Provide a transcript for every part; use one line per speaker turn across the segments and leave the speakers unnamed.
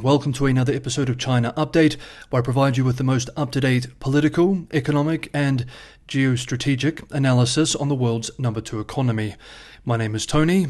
Welcome to another episode of China Update, where I provide you with the most up-to-date political, economic and geostrategic analysis on the world's number 2 economy. My name is Tony.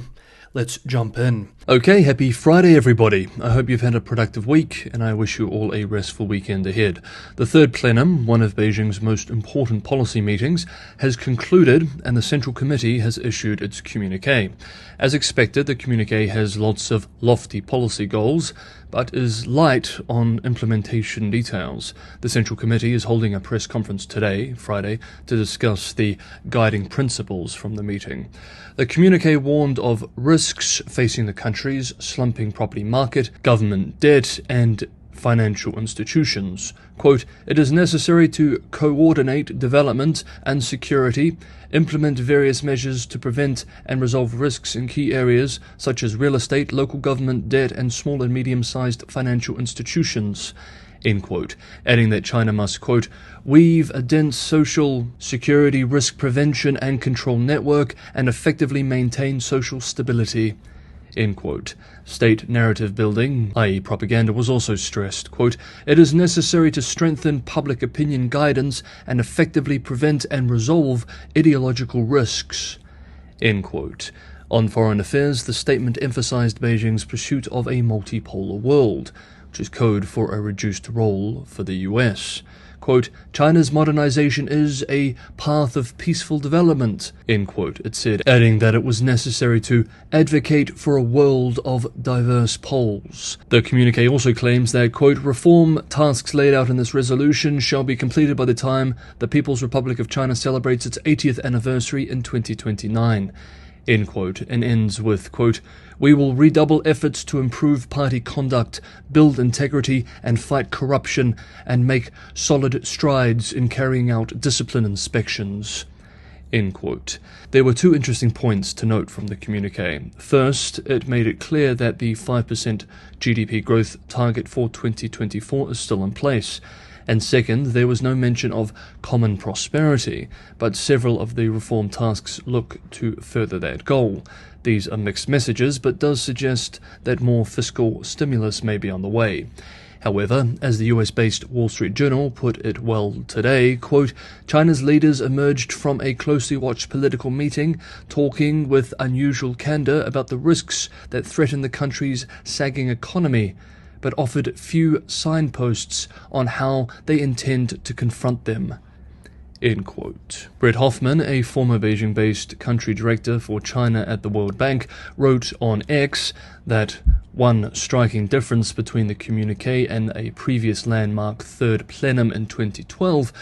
Let's jump in. Okay, happy Friday everybody. I hope you've had a productive week and I wish you all a restful weekend ahead. The third Plenum, one of Beijing's most important policy meetings, has concluded and the Central Committee has issued its communiqué. As expected, the communiqué has lots of lofty policy goals, but is light on implementation details. The Central Committee is holding a press conference today, Friday, to discuss the guiding principles from the meeting. The communiqué warned of risks facing the country's slumping property market, government debt, and financial institutions. Quote, "It is necessary to coordinate development and security, implement various measures to prevent and resolve risks in key areas such as real estate, local government debt, and small and medium-sized financial institutions." End quote, adding that China must, quote, "weave a dense social security risk prevention and control network and effectively maintain social stability." End quote. State narrative building, i.e. propaganda, was also stressed. Quote, "It is necessary to strengthen public opinion guidance and effectively prevent and resolve ideological risks." End quote. On foreign affairs, the statement emphasized Beijing's pursuit of a multipolar world, which is code for a reduced role for the US. Quote, "China's modernization is a path of peaceful development," end quote, it said, adding that it was necessary to advocate for a world of diverse poles. The communiqué also claims that, quote, "reform tasks laid out in this resolution shall be completed by the time the People's Republic of China celebrates its 80th anniversary in 2029. End quote, and ends with, quote, "We will redouble efforts to improve party conduct, build integrity and fight corruption, and make solid strides in carrying out discipline inspections." End quote. There were two interesting points to note from the communiqué. First, it made it clear that the 5% GDP growth target for 2024 is still in place. And second, there was no mention of common prosperity, but several of the reform tasks look to further that goal. These are mixed messages, but does suggest that more fiscal stimulus may be on the way. However, as the US-based Wall Street Journal put it well today, quote, "China's leaders emerged from a closely watched political meeting, talking with unusual candor about the risks that threaten the country's sagging economy, but offered few signposts on how they intend to confront them." End quote. Brett Hoffman, a former Beijing-based country director for China at the World Bank, wrote on X that one striking difference between the communiqué and a previous landmark third plenum in 2012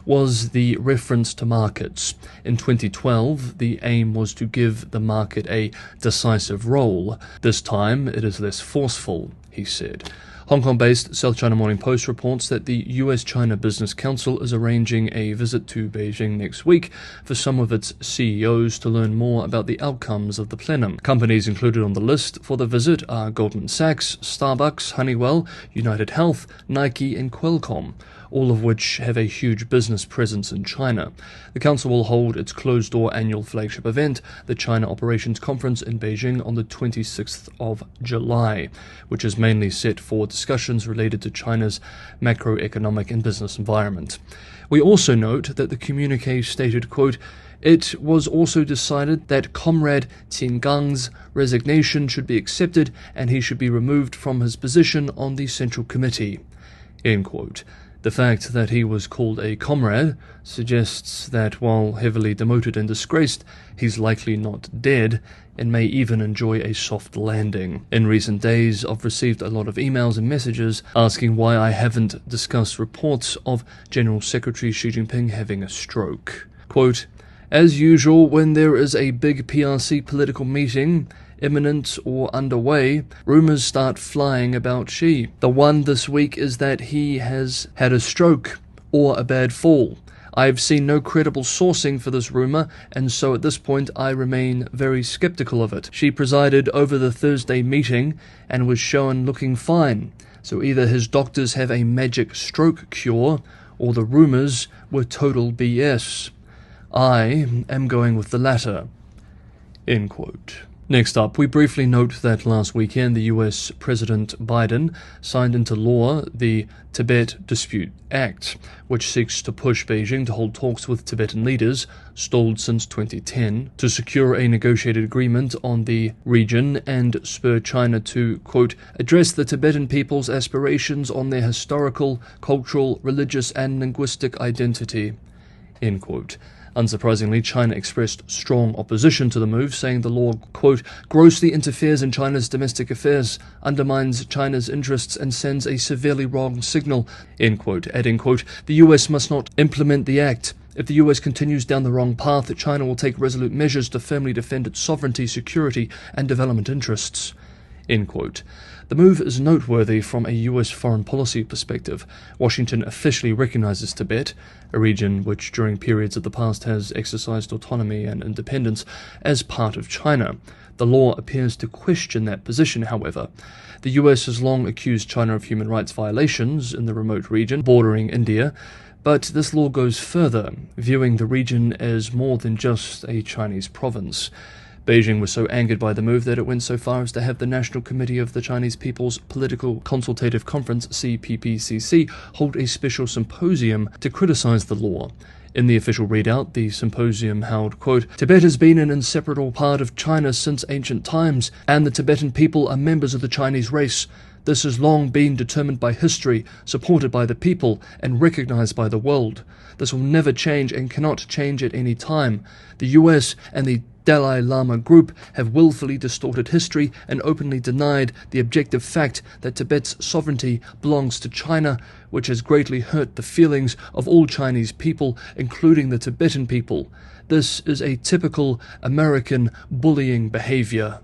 was the reference to markets. In 2012, the aim was to give the market a decisive role. This time, it is less forceful, he said. Hong Kong-based South China Morning Post reports that the US-China Business Council is arranging a visit to Beijing next week for some of its CEOs to learn more about the outcomes of the plenum. Companies included on the list for the visit are Goldman Sachs, Starbucks, Honeywell, United Health, Nike and Qualcomm, all of which have a huge business presence in China. The council will hold its closed-door annual flagship event, the China Operations Conference in Beijing, on the 26th of July, which is mainly set for discussions related to China's macroeconomic and business environment. We also note that the communiqué stated, quote, "It was also decided that Comrade Qin Gang's resignation should be accepted and he should be removed from his position on the Central Committee." End quote. The fact that he was called a comrade suggests that while heavily demoted and disgraced, he's likely not dead and may even enjoy a soft landing. In recent days, I've received a lot of emails and messages asking why I haven't discussed reports of General Secretary Xi Jinping having a stroke. Quote, "As usual, when there is a big PRC political meeting, imminent or underway, rumors start flying about Xi. The one this week is that he has had a stroke or a bad fall. I have seen no credible sourcing for this rumor, and so at this point I remain very skeptical of it. Xi presided over the Thursday meeting and was shown looking fine, so either his doctors have a magic stroke cure or the rumors were total BS. I am going with the latter." End quote. Next up, we briefly note that last weekend the US President Biden signed into law the Tibet Dispute Act, which seeks to push Beijing to hold talks with Tibetan leaders, stalled since 2010, to secure a negotiated agreement on the region and spur China to, quote, address the Tibetan people's aspirations on their historical, cultural, religious and linguistic identity, end quote. Unsurprisingly, China expressed strong opposition to the move, saying the law, quote, grossly interferes in China's domestic affairs, undermines China's interests and sends a severely wrong signal, end quote, adding, quote, the US must not implement the act. If the US continues down the wrong path, China will take resolute measures to firmly defend its sovereignty, security and development interests, end quote. The move is noteworthy from a US foreign policy perspective. Washington officially recognizes Tibet, a region which during periods of the past has exercised autonomy and independence, as part of China. The law appears to question that position, however. The US has long accused China of human rights violations in the remote region bordering India, but this law goes further, viewing the region as more than just a Chinese province. Beijing was so angered by the move that it went so far as to have the National Committee of the Chinese People's Political Consultative Conference, CPPCC, hold a special symposium to criticize the law. In the official readout, the symposium held, quote, Tibet has been an inseparable part of China since ancient times, and the Tibetan people are members of the Chinese race. This has long been determined by history, supported by the people, and recognized by the world. This will never change and cannot change at any time. The US and the Dalai Lama group have willfully distorted history and openly denied the objective fact that Tibet's sovereignty belongs to China, which has greatly hurt the feelings of all Chinese people, including the Tibetan people. This is a typical American bullying behavior.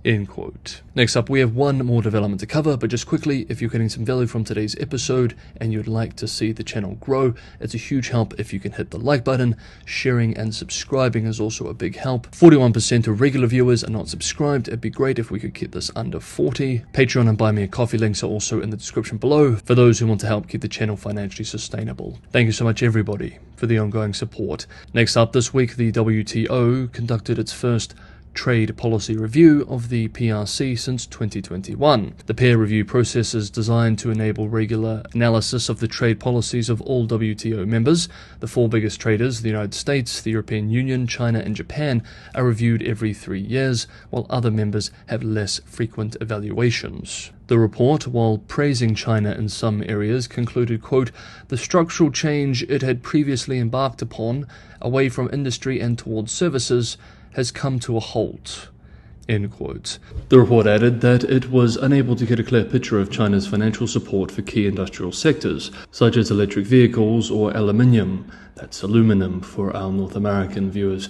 End quote. Next up, we have one more development to cover, but just quickly, if you're getting some value from today's episode and you'd like to see the channel grow, it's a huge help if you can hit the like button. Sharing and subscribing is also a big help. 41% of regular viewers are not subscribed. It'd be great if we could keep this under 40. Patreon and Buy Me a Coffee links are also in the description below for those who want to help keep the channel financially sustainable. Thank you so much, everybody, for the ongoing support. Next up this week, the WTO conducted its first trade policy review of the PRC since 2021. The peer review process is designed to enable regular analysis of the trade policies of all WTO members. The four biggest traders, the United States, the European Union, China and Japan, are reviewed every 3 years, while other members have less frequent evaluations. The report, while praising China in some areas, concluded, quote, the structural change it had previously embarked upon, away from industry and towards services, has come to a halt, end quote. The report added that it was unable to get a clear picture of China's financial support for key industrial sectors, such as electric vehicles or aluminium, that's aluminum for our North American viewers,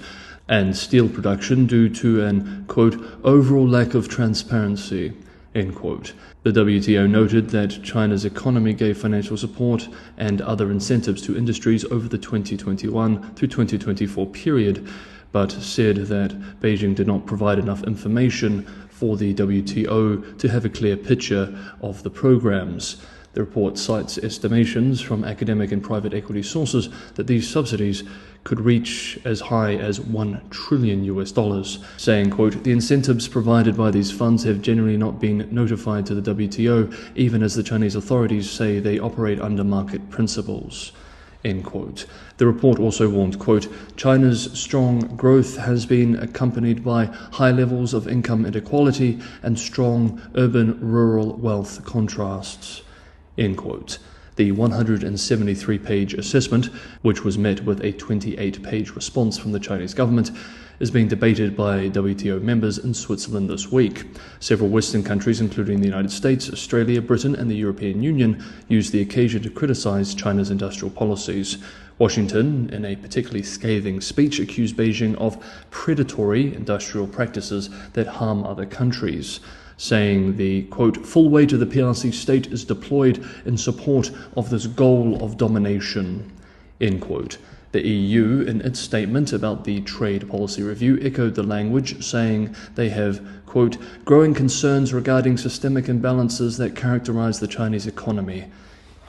and steel production due to an, quote, overall lack of transparency, end quote. The WTO noted that China's economy gave financial support and other incentives to industries over the 2021 through 2024 period, but said that Beijing did not provide enough information for the WTO to have a clear picture of the programs. The report cites estimations from academic and private equity sources that these subsidies could reach as high as $1 trillion, saying, quote, the incentives provided by these funds have generally not been notified to the WTO, even as the Chinese authorities say they operate under market principles. End quote. The report also warned, quote, China's strong growth has been accompanied by high levels of income inequality and strong urban-rural wealth contrasts, end quote. The 173-page assessment, which was met with a 28-page response from the Chinese government, is being debated by WTO members in Switzerland this week. Several Western countries, including the United States, Australia, Britain, and the European Union, used the occasion to criticize China's industrial policies. Washington, in a particularly scathing speech, accused Beijing of predatory industrial practices that harm other countries, saying the, quote, full weight of the PRC state is deployed in support of this goal of domination, end quote. The EU, in its statement about the trade policy review, echoed the language, saying they have, quote, growing concerns regarding systemic imbalances that characterize the Chinese economy,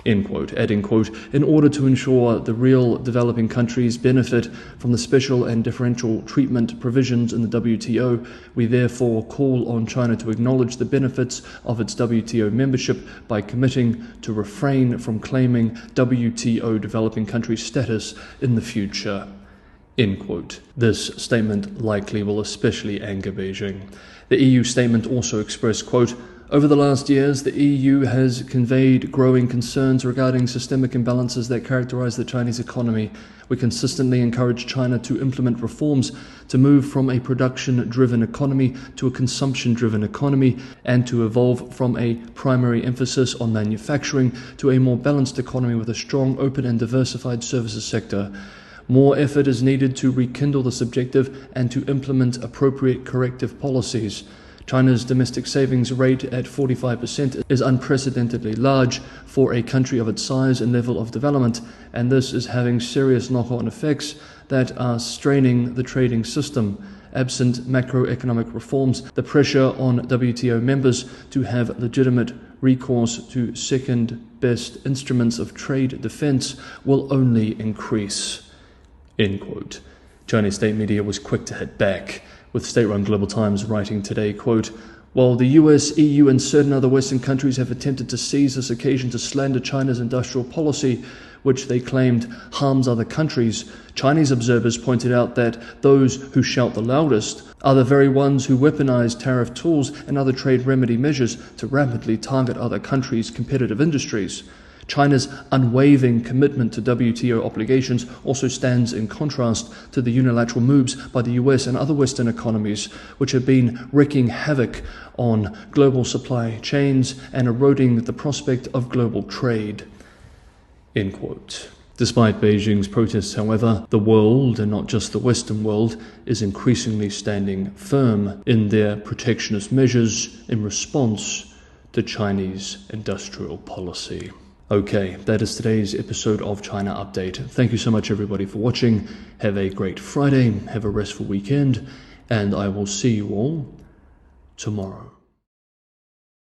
end quote, adding, quote, in order to ensure the real developing countries benefit from the special and differential treatment provisions in the WTO, we therefore call on China to acknowledge the benefits of its WTO membership by committing to refrain from claiming WTO developing country status in the future. End quote. This statement likely will especially anger Beijing. The EU statement also expressed, quote, over the last years, the EU has conveyed growing concerns regarding systemic imbalances that characterize the Chinese economy. We consistently encourage China to implement reforms to move from a production-driven economy to a consumption-driven economy and to evolve from a primary emphasis on manufacturing to a more balanced economy with a strong, open and diversified services sector. More effort is needed to rekindle this objective and to implement appropriate corrective policies. China's domestic savings rate at 45% is unprecedentedly large for a country of its size and level of development, and this is having serious knock-on effects that are straining the trading system. Absent macroeconomic reforms, the pressure on WTO members to have legitimate recourse to second-best instruments of trade defense will only increase. End quote. Chinese state media was quick to hit back, with state-run Global Times writing today, quote, while the US, EU and certain other Western countries have attempted to seize this occasion to slander China's industrial policy, which they claimed harms other countries, Chinese observers pointed out that those who shout the loudest are the very ones who weaponize tariff tools and other trade remedy measures to rapidly target other countries' competitive industries. China's unwavering commitment to WTO obligations also stands in contrast to the unilateral moves by the US and other Western economies, which have been wreaking havoc on global supply chains and eroding the prospect of global trade. End quote. Despite Beijing's protests, however, the world, and not just the Western world, is increasingly standing firm in their protectionist measures in response to Chinese industrial policy. Okay, that is today's episode of China Update. Thank you so much, everybody, for watching. Have a great Friday, have a restful weekend, and I will see you all tomorrow.